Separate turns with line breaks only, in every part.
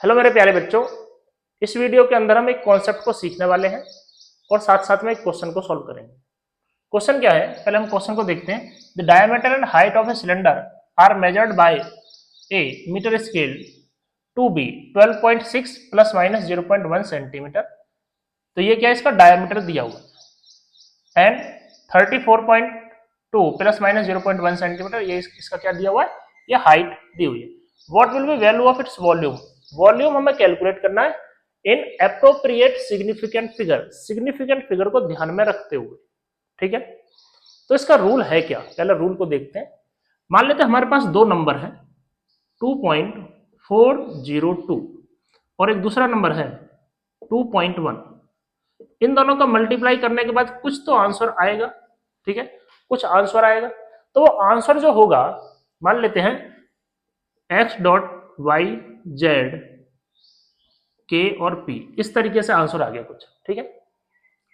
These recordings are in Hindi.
हेलो मेरे प्यारे बच्चों, इस वीडियो के अंदर हम एक कॉन्सेप्ट को सीखने वाले हैं और साथ साथ में एक क्वेश्चन को सॉल्व करेंगे। क्वेश्चन क्या है, पहले हम क्वेश्चन को देखते हैं। The diameter and height of a cylinder are measured by a metre scale to be 12.6 plus minus 0.1 centimetre. तो ये क्या है, इसका डायमीटर दिया हुआ है एंड 34.2 प्लस माइनस 0.1 सेंटीमीटर, ये इसका क्या दिया हुआ है, ये हाइट दी हुई है। What will be value of its volume? Volume हमें कैलकुलेट करना है इन appropriate significant figure, significant figure को ध्यान में रखते हुए। ठीक है, तो इसका रूल है क्या, पहले रूल को देखते हैं। मान लेते हैं हमारे पास दो नंबर है 2.402 और एक दूसरा नंबर है 2.1। इन दोनों का मल्टीप्लाई करने के बाद कुछ तो आंसर आएगा। ठीक है, कुछ आंसर आएगा, तो वो आंसर जो होगा, मान लेते हैं एक्स डॉट वाई जेड के और पी, इस तरीके से आंसर आ गया कुछ। ठीक है,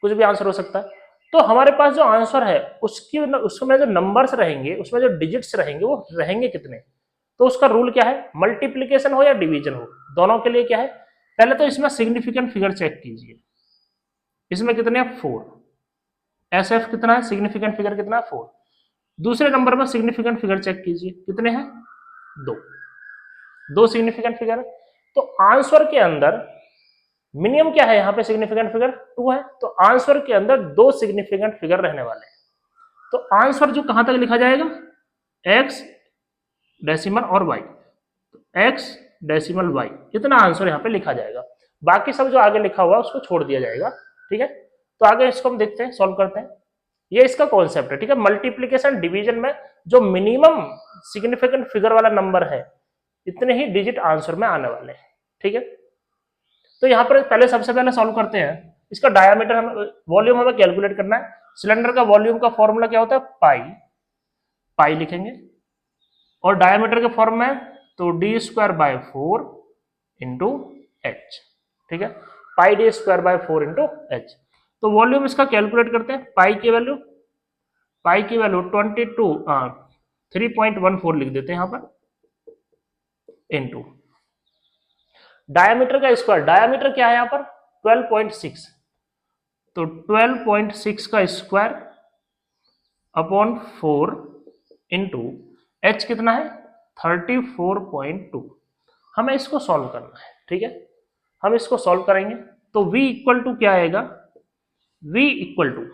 कुछ भी आंसर हो सकता है। तो हमारे पास जो आंसर है उसमें जो नंबर्स रहेंगे, उसमें जो डिजिट्स रहेंगे, वो रहेंगे कितने? तो उसका रूल क्या है, मल्टीप्लीकेशन हो या डिवीजन हो, दोनों के लिए क्या है, पहले तो इसमें सिग्निफिकेंट फिगर चेक कीजिए। इसमें कितने हैं, 4। एस एफ कितना है, सिग्निफिकेंट फिगर कितना है, 4। दूसरे नंबर में सिग्निफिकेंट फिगर चेक कीजिए, कितने हैं, 2 सिग्निफिकेंट फिगर। तो आंसर के अंदर मिनिमम क्या है, यहां पे सिग्निफिकेंट फिगर 2 है, तो आंसर के अंदर 2 सिग्निफिकेंट फिगर रहने वाले हैं। तो आंसर जो कहां तक लिखा जाएगा, एक्स डेसिमल और वाई, एक्स डेसिमल वाई, इतना आंसर यहां पे लिखा जाएगा। बाकी सब जो आगे लिखा हुआ है उसको छोड़ दिया जाएगा। ठीक है, तो आगे इसको हम देखते हैं, सॉल्व करते हैं। ये इसका कॉन्सेप्ट है। ठीक है, मल्टीप्लीकेशन डिवीजन में जो मिनिमम सिग्निफिकेंट फिगर वाला नंबर है, इतने ही डिजिट आंसर में आने वाले हैं। ठीक है, तो यहाँ पर पहले सबसे पहले सॉल्व करते हैं। इसका डायमीटर हम वॉल्यूम हमें कैलकुलेट करना है। सिलेंडर का वॉल्यूम का फॉर्मूला क्या होता है, पाई, पाई लिखेंगे, और डायमीटर के फॉर्म में तो D square by 4 into H. ठीक है, pi D square by 4 into H. तो वॉल्यूम इसका कैलकुलेट करते हैं। पाई की वैल्यू 3.14 लिख देते हैं यहाँ पर, इंटू डायमीटर का स्क्वायर, डायमीटर क्या है यहाँ पर 12.6, तो 12.6 का स्क्वायर अपॉन 4 इंटू एच कितना है 34.2। हमें इसको सॉल्व करना है। ठीक है, हम इसको सॉल्व करेंगे तो v इक्वल टू क्या आएगा, v इक्वल टू,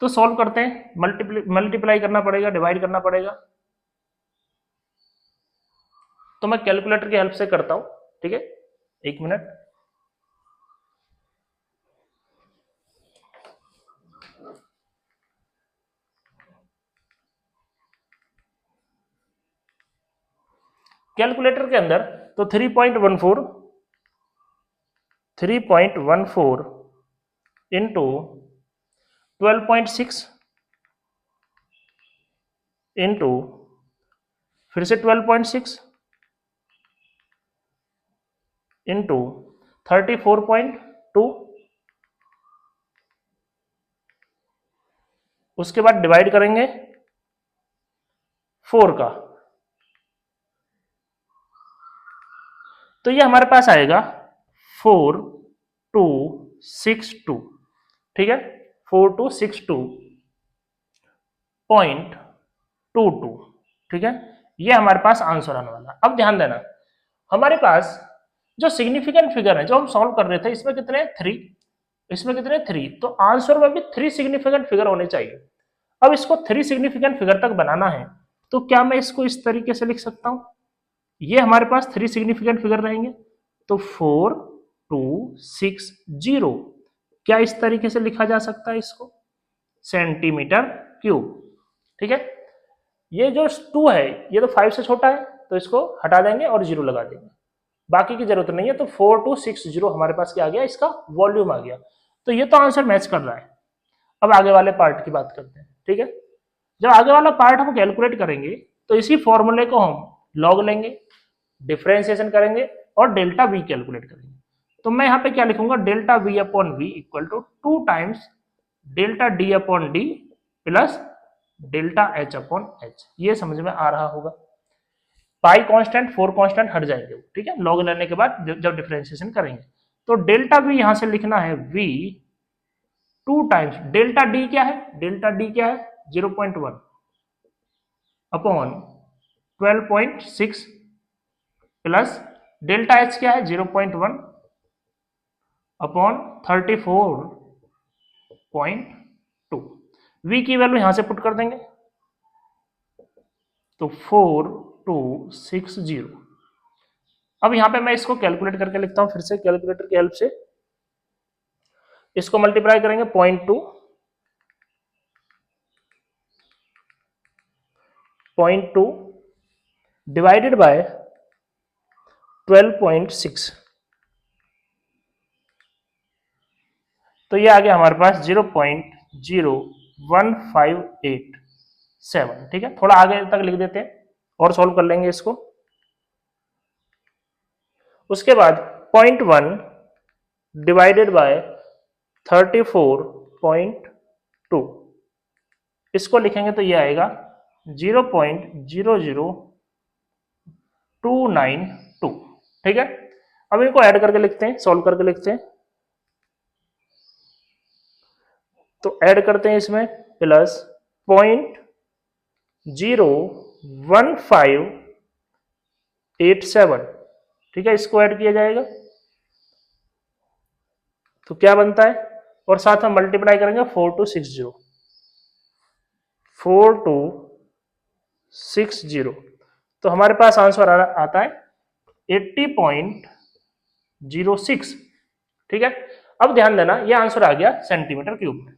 तो सॉल्व करते हैं, मल्टीप्लाई करना पड़ेगा, डिवाइड करना पड़ेगा। तो मैं कैलकुलेटर की हेल्प से करता हूं। ठीक है, एक मिनट। कैलकुलेटर के अंदर तो 3.14 इंटू 12.6 इंटू फिर से 12.6 इंटू 34.2, उसके बाद डिवाइड करेंगे 4 का, तो ये हमारे पास आएगा 4262। ठीक है, 4262.22। ठीक है, ये हमारे पास आंसर आने वाला। अब ध्यान देना, हमारे पास जो सिग्निफिकेंट फिगर है जो हम सॉल्व कर रहे थे, इसमें कितने 3, इसमें कितने 3, तो आंसर में भी 3 सिग्निफिकेंट फिगर होने चाहिए। अब इसको 3 सिग्निफिकेंट फिगर तक बनाना है, तो क्या मैं इसको इस तरीके से लिख सकता हूं, ये हमारे पास 3 सिग्निफिकेंट फिगर रहेंगे, तो 4260, क्या इस तरीके से लिखा जा सकता है इसको, सेंटीमीटर क्यूब। ठीक है, ये जो 2 है ये तो 5 से छोटा है, तो इसको हटा देंगे और 0 लगा देंगे, बाकी की जरूरत नहीं है। तो 4260 हमारे पास क्या आ गया, इसका वॉल्यूम आ गया। तो ये तो आंसर मैच कर रहा है। अब आगे वाले पार्ट की बात करते हैं। ठीक है, जब आगे वाला पार्ट हम कैलकुलेट करेंगे तो इसी फॉर्मूले को हम लॉग लेंगे, डिफरेंशिएशन करेंगे और डेल्टा वी कैलकुलेट करेंगे। तो मैं यहाँ पे क्या लिखूंगा, delta V upon V equal to 2 times delta D upon D plus delta H upon H. ये समझ में आ रहा होगा। पाई कांस्टेंट 4 कांस्टेंट हट जाएंगे, ठीक है, लॉग लेने के बाद जब डिफरेंशिएशन करेंगे। तो डेल्टा वी यहां से लिखना है v 2 टाइम्स डेल्टा डी क्या है, डेल्टा डी क्या है 0.1 अपॉन 12.6 प्लस डेल्टा एच क्या है 0.1 अपॉन 34.2। v की वैल्यू यहां से पुट कर देंगे तो 4260। अब यहां पे मैं इसको कैलकुलेट करके लिखता हूं फिर से कैलकुलेटर की हेल्प से। इसको मल्टीप्लाई करेंगे 0.2 डिवाइडेड बाय 12.6, तो ये आ गया हमारे पास 0.01587। ठीक है, थोड़ा आगे तक लिख देते हैं और सॉल्व कर लेंगे इसको। उसके बाद 0.1 डिवाइडेड बाय 34.2, इसको लिखेंगे तो ये आएगा 0.00292। ठीक है, अब इनको ऐड करके लिखते हैं, सॉल्व करके लिखते हैं। तो ऐड करते हैं इसमें प्लस 0.01587। ठीक है, इसको ऐड किया जाएगा तो क्या बनता है, और साथ में मल्टीप्लाई करेंगे 4260 तो हमारे पास आंसर आता है 80.06। ठीक है, अब ध्यान देना ये आंसर आ गया सेंटीमीटर क्यूब में।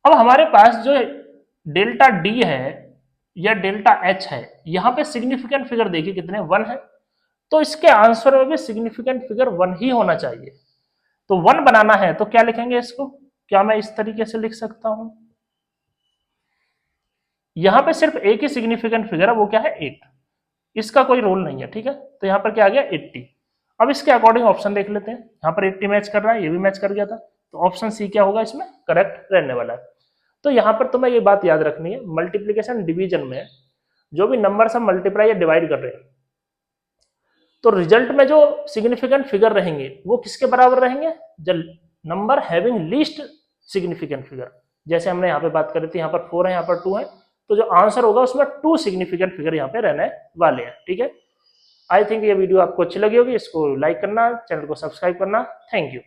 अब हमारे पास जो डेल्टा डी है या डेल्टा एच है, यहां पे सिग्निफिकेंट फिगर देखिए कितने 1 है, तो इसके आंसर में भी सिग्निफिकेंट फिगर 1 ही होना चाहिए। तो 1 बनाना है तो क्या लिखेंगे इसको, क्या मैं इस तरीके से लिख सकता हूं, यहां पे सिर्फ एक ही सिग्निफिकेंट फिगर है, वो क्या है 8, इसका कोई रोल नहीं है। ठीक है, तो यहां पर क्या आ गया 80। अब इसके अकॉर्डिंग ऑप्शन देख लेते हैं, यहां पर 80 मैच कर रहा है, ये भी मैच कर गया था, तो ऑप्शन सी क्या होगा इसमें करेक्ट रहने वाला है। तो यहां पर तुम्हें ये बात याद रखनी है, मल्टीप्लीकेशन डिवीजन में जो भी नंबर हम मल्टीप्लाई या डिवाइड कर रहे हैं, तो रिजल्ट में जो सिग्निफिकेंट फिगर रहेंगे वो किसके बराबर रहेंगे, जब number having least significant figure. जैसे हमने यहाँ पे बात करी थी, यहाँ पर 4 है, यहाँ पर 2 है, तो जो आंसर होगा उसमें 2 सिग्निफिकेंट फिगर यहाँ पे रहने वाले हैं। ठीक है, आई थिंक ये वीडियो आपको अच्छी लगी होगी, इसको लाइक करना, चैनल को सब्सक्राइब करना। Thank you.